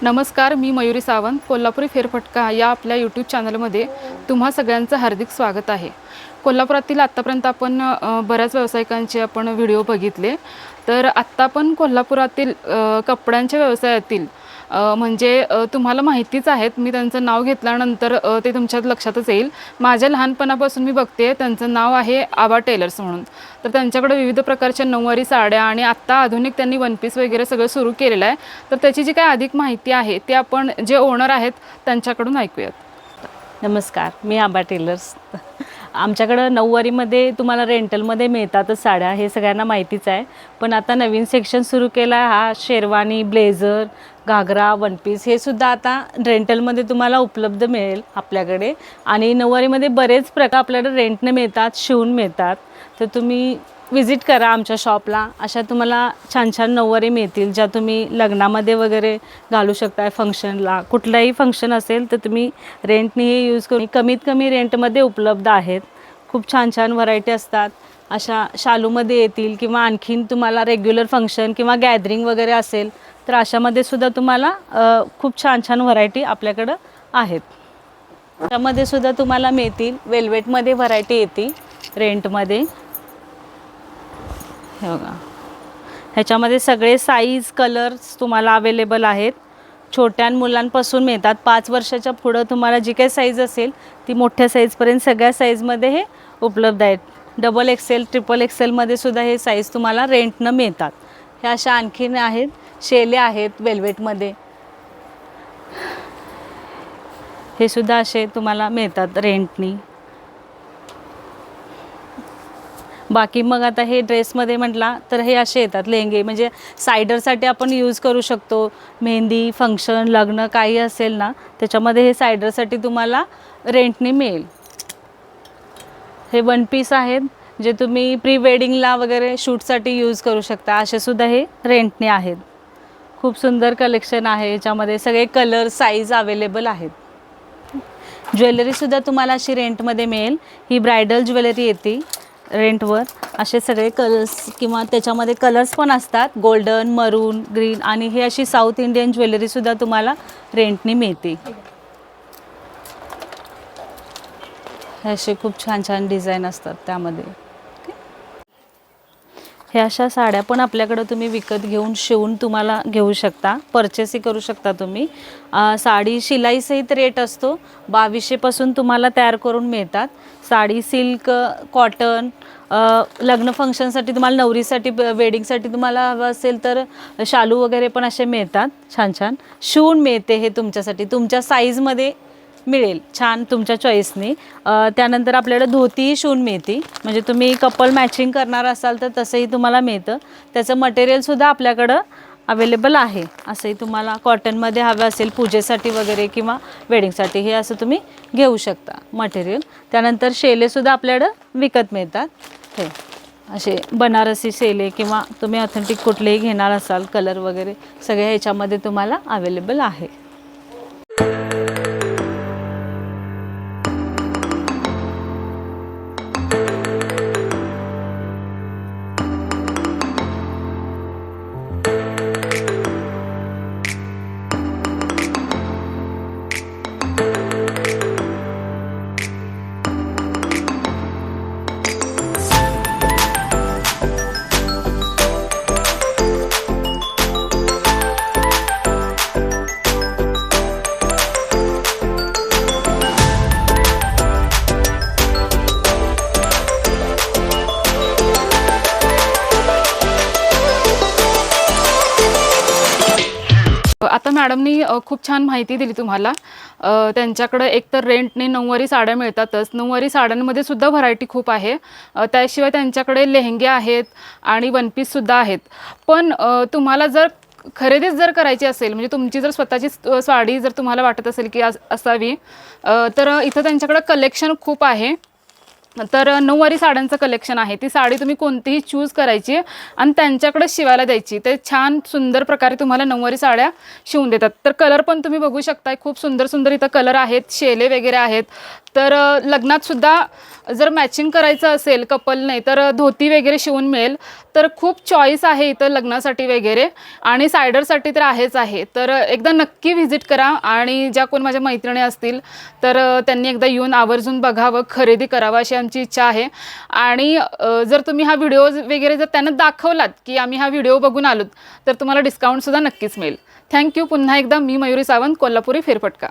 नमस्कार, मी मयुरी सावंत. कोल्हापुरी फेरफटका या आपल्या यूट्यूब चॅनलमध्ये तुम्हा सगळ्यांचं हार्दिक स्वागत आहे. कोल्हापुरातील आत्तापर्यंत आपण बऱ्याच व्यावसायिकांचे आपण व्हिडिओ बघितले. तर आत्ता पण कोल्हापुरातील कपड्यांच्या व्यवसायातील म्हणजे तुम्हाला माहितीच आहेत. मी त्यांचं नाव घेतल्यानंतर ते तुमच्या लक्षातच येईल. माझ्या लहानपणापासून मी बघते, त्यांचं नाव आहे आबा टेलर्स म्हणून. तर त्यांच्याकडे विविध प्रकारच्या नऊवारी साड्या आणि आत्ता आधुनिक त्यांनी वन पीस वगैरे सगळं सुरू केलेलं आहे. तर त्याची जी काय अधिक माहिती आहे ते आपण जे ओनर आहेत त्यांच्याकडून ऐकूयात. नमस्कार, मी आबा टेलर्स. आमच्याकडं नऊवारीमध्ये तुम्हाला रेंटलमध्ये मिळतातच साड्या, हे सगळ्यांना माहितीच आहे. पण आता नवीन सेक्शन सुरू केला आहे. हा शेरवानी, ब्लेझर, घागरा, वन पीस हे सुद्धा आता रेंटलमध्ये तुम्हाला उपलब्ध मिळेल आपल्याकडे. आणि नऊवारीमध्ये बरेच प्रकार आपल्याकडे रेंटने मिळतात, शिवून मिळतात. तर तुम्ही विजिट करा आमच्या शॉपला. अशा तुम्हाला छान छान नऊवारी मिळतील, ज्या तुम्ही लग्नामध्ये वगैरे घालू शकता. फंक्शनला कुठलाही फंक्शन असेल तर तुम्ही रेंटने हे यूज करून कमीत कमी रेंटमध्ये उपलब्ध आहेत. खूप छान छान व्हरायटी असतात. अशा शालूमध्ये येतील किंवा आणखीन तुम्हाला रेग्युलर फंक्शन किंवा गॅदरिंग वगैरे असेल तर अशामध्ये सुद्धा तुम्हाला खूप छान छान व्हरायटी आपल्याकडं आहेत. त्यामध्ये सुद्धा तुम्हाला मिळतील. वेल्वेटमध्ये व्हरायटी येते रेंटमध्ये. हे बघा, ह्याच्यामध्ये सगळे साईज कलर्स तुम्हाला अवेलेबल आहेत. छोट्या मुलांपासून मिळतात. 5 वर्षाच्या पुढं तुम्हाला जी काही साईज असेल ती मोठ्या साईजपर्यंत सगळ्या साईजमध्ये हे उपलब्ध आहेत. डबल एक्सेल, ट्रिपल एक्सेलमध्ये सुद्धा हे साईज तुम्हाला रेंटनं मिळतात. ह्या अशा आणखीन आहेत. शेले आहेत वेल्वेटमध्ये, हे सुद्धा असे तुम्हाला मिळतात रेंटनी. बाकी मग आता हे ड्रेसमध्ये म्हटला तर हे असे येतात लेहंगे, म्हणजे सायडरसाठी आपण यूज करू शकतो. मेहंदी, फंक्शन, लग्न काही असेल ना त्याच्यामध्ये हे सायडरसाठी तुम्हाला रेंटने मिळेल. हे वन पीस आहेत जे तुम्ही प्री वेडिंगला वगैरे शूटसाठी यूज करू शकता. असे सुद्धा हे रेंटने आहेत. खूप सुंदर कलेक्शन आहे. याच्यामध्ये सगळे कलर, साईज अवेलेबल आहेत. ज्वेलरीसुद्धा तुम्हाला अशी रेंटमध्ये मिळेल. ही ब्रायडल ज्वेलरी येते रेंटवर. असे सगळे कलर्स किंवा त्याच्यामध्ये कलर्स पण असतात, गोल्डन, मरून, ग्रीन. आणि ही अशी साऊथ इंडियन ज्वेलरीसुद्धा तुम्हाला रेंटनी मिळते. हे असे खूप छान छान डिझाईन असतात त्यामध्ये. ह्या अशा साड्या पण आपल्याकडं तुम्ही विकत घेऊन शिवून तुम्हाला घेऊ शकता, परचेसही करू शकता तुम्ही. साडी शिलाईसहित रेट असतो. 2200 पासून तुम्हाला तयार करून मिळतात. साडी सिल्क, कॉटन, लग्न फंक्शनसाठी तुम्हाला, नवरीसाठी, वेडिंगसाठी तुम्हाला हवं असेल तर शालू वगैरे पण असे मिळतात. छान छान शिवून मिळते. हे तुमच्यासाठी तुमच्या साईजमध्ये मिळेल, छान तुमच्या चॉईसने. त्यानंतर आपल्याला धोतीही शिवून मिळते, म्हणजे तुम्ही कपल मॅचिंग करणार असाल तर तसंही तुम्हाला मिळतं. त्याचं मटेरियलसुद्धा आपल्याकडं अवेलेबल आहे. असंही तुम्हाला कॉटनमध्ये हवं असेल पूजेसाठी वगैरे किंवा वेडिंगसाठी, हे असं तुम्ही घेऊ शकता मटेरियल. त्यानंतर शेलेसुद्धा आपल्याकडं विकत मिळतात. हे असे बनारसी शेले किंवा तुम्ही ऑथेंटिक कुठलेही घेणार असाल, कलर वगैरे सगळे ह्याच्यामध्ये तुम्हाला अवेलेबल आहे. आता मॅडमनी खूप छान माहिती दिली तुम्हाला. त्यांच्याकडे एकतर रेंटने नऊवारी साड्या मिळतातच. नऊवारी साड्यांमध्ये सुद्धा व्हरायटी खूप आहे. त्याशिवाय त्यांच्याकडे लेहंगे आहेत आणि वन पीससुद्धा आहेत. पण तुम्हाला जर खरेदीच जर करायची असेल, म्हणजे तुमची जर स्वतःची साडी जर तुम्हाला वाटत असेल की असावी, तर इथं त्यांच्याकडे कलेक्शन खूप आहे. तर नऊवारी साड्यांचं कलेक्शन आहे. ती साडी तुम्ही कोणतीही चूज करायची आणि त्यांच्याकडे शिवायला द्यायची. ते छान सुंदर प्रकारे तुम्हाला नऊवारी साड्या शिवून देतात. तर कलर पण तुम्ही बघू शकताय, खूप सुंदर सुंदर इथं कलर आहेत, शेले वगैरे आहेत. तर लग्नातसुद्धा जर मॅचिंग करायचं असेल कपलने तर धोती वगैरे शिवून मिळेल. तर खूप चॉईस आहे इथं लग्नासाठी वगैरे आणि सायडरसाठी तर आहेच आहे. तर एकदा नक्की व्हिजिट करा आणि ज्या कोण माझ्या मैत्रिणी असतील तर त्यांनी एकदा येऊन आवर्जून बघावं, खरेदी करावं अशी आमची इच्छा आहे. आणि जर तुम्ही हा व्हिडिओ वगैरे जर त्यांना दाखवलात की आम्ही हा व्हिडिओ बघून आलोत तर तुम्हाला डिस्काउंटसुद्धा नक्कीच मिळेल. थँक्यू. पुन्हा एकदा मी मयुरी सावंत, कोल्हापुरी फेरफटका.